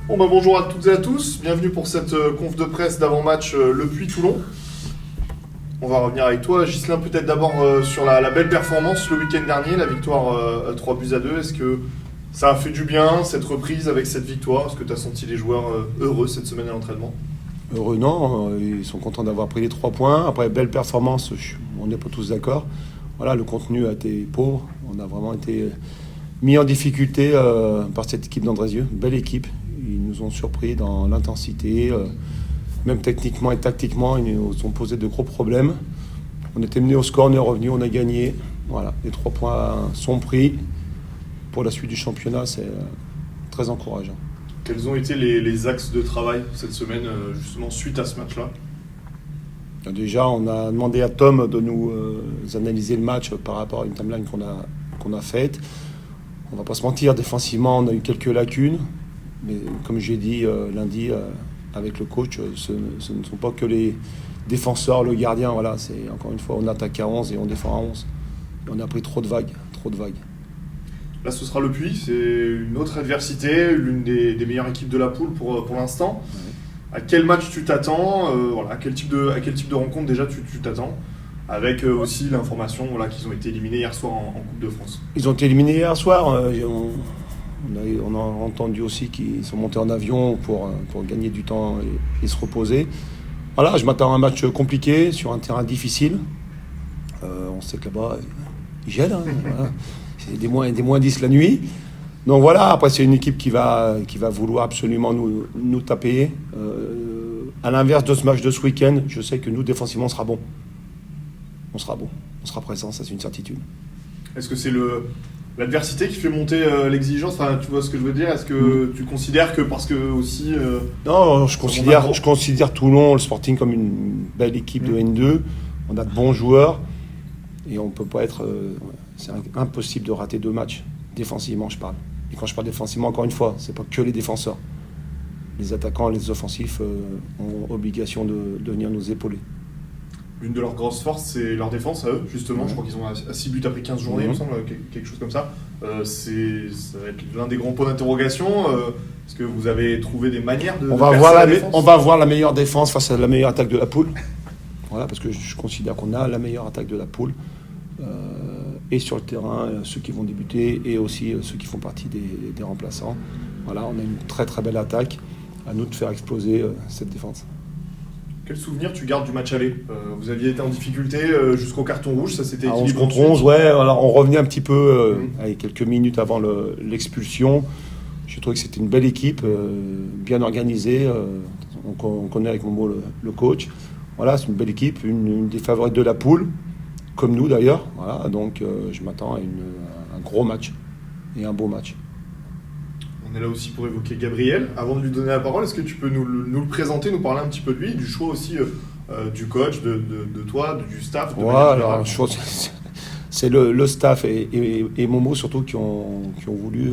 Bon bah bonjour à toutes et à tous, bienvenue pour cette conf de presse d'avant-match Le Puy-Toulon. On va revenir avec toi, Ghislain, peut-être d'abord sur la belle performance le week-end dernier, la victoire 3-2. Est-ce que ça a fait du bien, cette reprise avec cette victoire? Est-ce que tu as senti les joueurs heureux cette semaine à l'entraînement? Heureux, non, ils sont contents d'avoir pris les 3 points. Après, belle performance, on n'est pas tous d'accord. Voilà, le contenu a été pauvre, on a vraiment été mis en difficulté par cette équipe d'Andrézieux, belle équipe. Ils nous ont surpris dans l'intensité, même techniquement et tactiquement, ils nous ont posé de gros problèmes. On était mené au score, on est revenu, on a gagné. Voilà, les 3 points sont pris. Pour la suite du championnat, c'est très encourageant. Quels ont été les axes de travail cette semaine, justement, suite à ce match-là? Déjà, on a demandé à Tom de nous analyser le match par rapport à une timeline qu'on a faite. On ne va pas se mentir, défensivement, on a eu quelques lacunes. Mais comme j'ai dit lundi avec le coach, ce ne sont pas que les défenseurs, le gardien. Voilà, c'est encore une fois, on attaque à 11 et on défend à 11. Et on a pris trop de vagues. Là, ce sera le Puy, c'est une autre adversité, l'une des meilleures équipes de la poule pour l'instant. Ouais. À quel match tu t'attends à quel type de rencontre déjà tu t'attends? Avec aussi l'information qu'ils ont été éliminés hier soir en Coupe de France. Ils ont été éliminés hier soir. On a entendu aussi qu'ils sont montés en avion pour gagner du temps et se reposer. Voilà, je m'attends à un match compliqué sur un terrain difficile. On sait que là-bas, il gèle. Voilà. C'est des moins 10 la nuit. Donc voilà, après c'est une équipe qui va vouloir absolument nous taper. À l'inverse de ce match de ce week-end, je sais que nous, défensivement, on sera bon. On sera présent, ça c'est une certitude. Est-ce que c'est l'adversité qui fait monter l'exigence? Tu vois ce que je veux dire? Est-ce que tu considères que parce que aussi... Non, je considère Toulon, le Sporting, comme une belle équipe de N2. On a de bons joueurs et on ne peut pas être... c'est impossible de rater 2 matchs. Défensivement, je parle. Et quand je parle défensivement, encore une fois, c'est pas que les défenseurs. Les attaquants, les offensifs ont obligation de venir nous épauler. L'une de leurs grosses forces, c'est leur défense à eux, justement. Ouais. Je crois qu'ils ont à 6 buts après 15 journées, il me semble, quelque chose comme ça. Ça va être l'un des grands points d'interrogation. Est-ce que vous avez trouvé des manières de on va voir la meilleure défense face à la meilleure attaque de la poule. Voilà, parce que je considère qu'on a la meilleure attaque de la poule. Et sur le terrain, ceux qui vont débuter et aussi ceux qui font partie des remplaçants. Voilà, on a une très très belle attaque. À nous de faire exploser cette défense. Quel souvenir tu gardes du match aller? Vous aviez été en difficulté jusqu'au carton rouge, ça s'était équilibré contre 11, ouais. Alors on revenait un petit peu quelques minutes avant l'expulsion. Je trouve que c'était une belle équipe, bien organisée. On connaît avec Momo le coach. Voilà, c'est une belle équipe, une des favorites de la poule, comme nous d'ailleurs. Voilà, donc je m'attends à un gros match et un beau match. On est là aussi pour évoquer Gabriel. Avant de lui donner la parole, est-ce que tu peux nous le présenter, nous parler un petit peu de lui, du choix aussi du coach, de toi, du staff? Alors, c'est le staff et Momo surtout qui ont voulu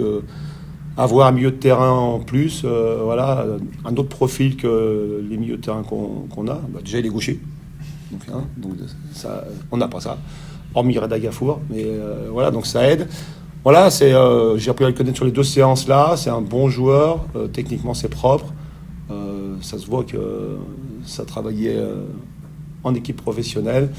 avoir un milieu de terrain en plus. Voilà, un autre profil que les milieux de terrain qu'on a. Déjà, il est gaucher. Donc ça, on n'a pas ça. Hormis Reda Gafour. Mais voilà, donc ça aide. Voilà, j'ai appris à le connaître sur les 2 séances là. C'est un bon joueur. Techniquement, c'est propre. Ça se voit que ça travaillait en équipe professionnelle.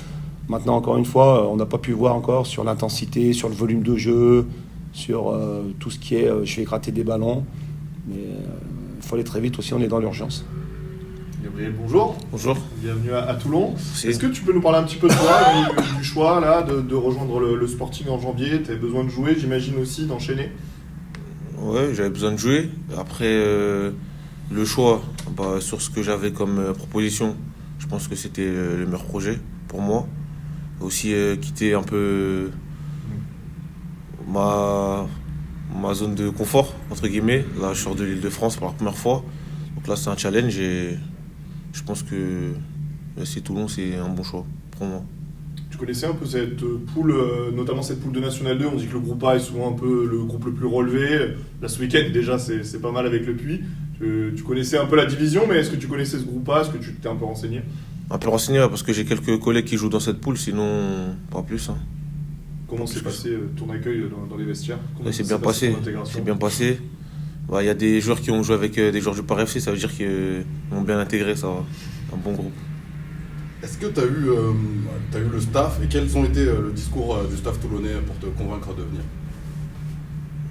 Maintenant, encore une fois, on n'a pas pu voir encore sur l'intensité, sur le volume de jeu, sur tout ce qui est je vais gratter des ballons. Mais il faut aller très vite aussi, on est dans l'urgence. Gabriel, bonjour. Bonjour. Bienvenue à Toulon. Merci. Est-ce que tu peux nous parler un petit peu de toi, du choix là, de rejoindre le Sporting en janvier? Tu avais besoin de jouer, j'imagine aussi, d'enchaîner? Ouais, j'avais besoin de jouer. Après, le choix, sur ce que j'avais comme proposition, je pense que c'était le meilleur projet pour moi. Aussi quitter un peu ma zone de confort, entre guillemets. Là, je sors de l'Île-de-France pour la première fois. Donc là, c'est un challenge et je pense que c'est Toulon, c'est un bon choix pour moi. Tu connaissais un peu cette poule, notamment cette poule de National 2? On dit que le groupe A est souvent un peu le groupe le plus relevé. Là, ce week-end, déjà, c'est pas mal avec le Puy. Tu connaissais un peu la division, mais est-ce que tu connaissais ce groupe A? Est-ce que tu t'es un peu renseigné? Un peu renseigné, parce que j'ai quelques collègues qui jouent dans cette poule, sinon pas plus. Comment s'est passé ton accueil dans les vestiaires? C'est bien passé. il y a des joueurs qui ont joué avec des joueurs du Paris FC, ça veut dire qu'ils ont bien intégré ça, un bon groupe. Est-ce que tu as eu le staff et quels ont été le discours du staff toulonnais pour te convaincre de venir?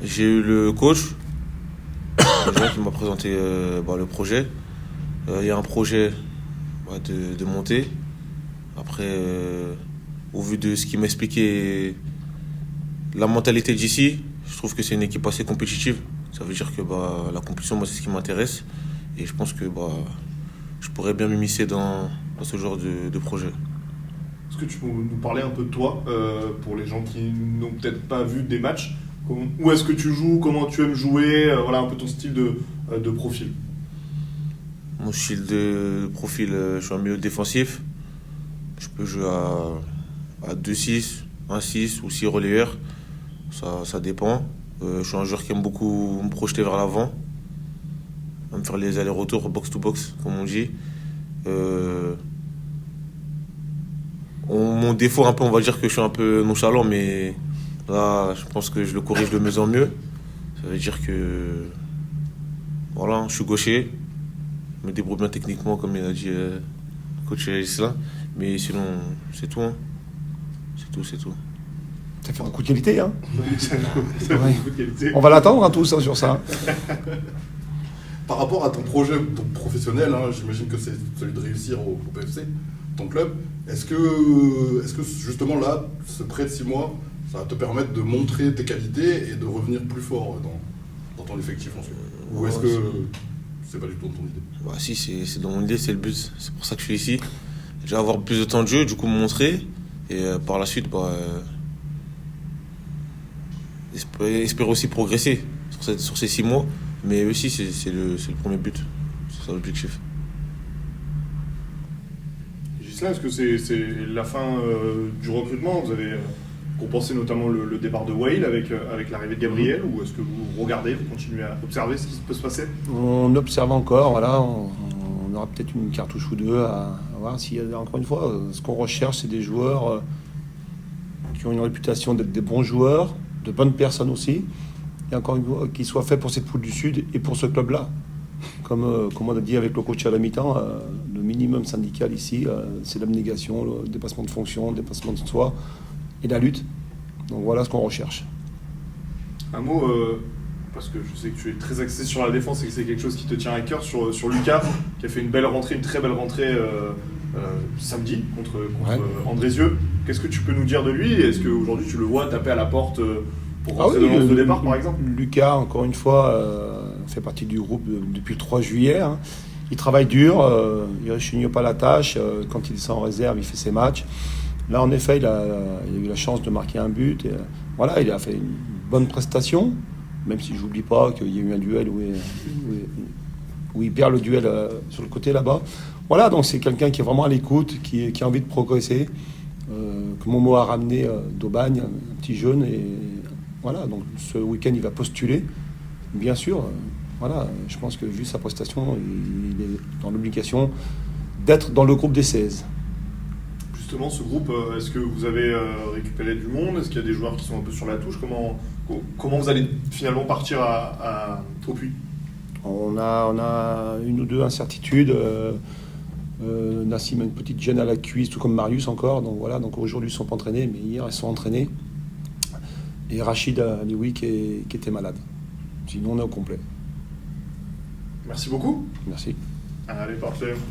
J'ai eu le coach déjà, qui m'a présenté le projet. Il y a un projet de monter. Après, au vu de ce qu'il m'a expliqué, la mentalité d'ici, je trouve que c'est une équipe assez compétitive. Ça veut dire que la compétition, moi, c'est ce qui m'intéresse. Et je pense que je pourrais bien m'immiscer dans ce genre de projet. Est-ce que tu peux nous parler un peu de toi, pour les gens qui n'ont peut-être pas vu des matchs? Où est-ce que tu joues? Comment tu aimes jouer? Voilà un peu ton style de profil. Mon style de profil, je suis un milieu défensif. Je peux jouer à 2-6, 1-6 ou 6 relayeurs. Ça dépend. Je suis un joueur qui aime beaucoup me projeter vers l'avant, me faire les allers-retours box-to-box, comme on dit. Mon défaut, un peu, on va dire que je suis un peu nonchalant, mais là, je pense que je le corrige de mieux en mieux. Ça veut dire que voilà, je suis gaucher, je me débrouille bien techniquement, comme il a dit coach Gislain. Mais sinon, c'est tout. Hein. C'est tout. Ça fait beaucoup de qualité, hein. Ça fait beaucoup de qualité. On va l'attendre hein, tous hein, sur ça. Par rapport à ton projet professionnel, hein, j'imagine que c'est celui de réussir au PFC, ton club. Est-ce que justement là, ce prêt de 6 mois, ça va te permettre de montrer tes qualités et de revenir plus fort dans ton effectif ensuite? Ou est-ce que c'est pas du tout dans ton idée? Si, c'est dans mon idée, c'est le but. C'est pour ça que je suis ici. Déjà avoir plus de temps de jeu, du coup me montrer. Et par la suite, espérer aussi progresser sur ces 6 mois. Mais aussi, c'est le premier but. C'est ça l'objectif. Gislain, est-ce que c'est la fin du recrutement? Vous avez compensé notamment le départ de Wael avec l'arrivée de Gabriel, ou est-ce que vous regardez, vous continuez à observer ce qui peut se passer? On observe encore, voilà, on aura peut-être une cartouche ou deux à voir s'il y a, encore une fois, ce qu'on recherche, c'est des joueurs qui ont une réputation d'être des bons joueurs, de bonnes personnes aussi, et encore une fois, qui soient faits pour cette poule du Sud et pour ce club-là. Comme on a dit avec le coach à la mi-temps, le minimum syndical ici, c'est l'abnégation, le dépassement de fonction, le dépassement de soi et la lutte. Donc voilà ce qu'on recherche. Un mot, parce que je sais que tu es très axé sur la défense et que c'est quelque chose qui te tient à cœur, sur Lucas, qui a fait une très belle rentrée samedi contre Andrézieux. Qu'est-ce que tu peux nous dire de lui? Est-ce qu'aujourd'hui tu le vois taper à la porte pour rentrer dans le de départ, par exemple? Lucas, encore une fois, fait partie du groupe depuis le 3 juillet. Hein. Il travaille dur, il ne rechigne pas la tâche. Quand il descend en réserve, il fait ses matchs. Là, en effet, il a eu la chance de marquer un but. Et, voilà, il a fait une bonne prestation, même si je n'oublie pas qu'il y a eu un duel où il perd le duel sur le côté là-bas. Voilà, donc c'est quelqu'un qui est vraiment à l'écoute, qui a envie de progresser, que Momo a ramené d'Aubagne, un petit jeune. Et voilà, donc ce week-end, il va postuler, bien sûr. Voilà, je pense que vu sa prestation, il est dans l'obligation d'être dans le groupe des 16. Justement, ce groupe, est-ce que vous avez récupéré du monde? Est-ce qu'il y a des joueurs qui sont un peu sur la touche? Comment vous allez finalement partir au puits? On a une ou deux incertitudes. Nassim a une petite gêne à la cuisse, tout comme Marius encore. Donc voilà, donc aujourd'hui ils ne sont pas entraînés, mais hier ils sont entraînés. Et Rachid Alioui qui était malade. Sinon on est au complet. Merci beaucoup. Merci. Allez, parfait.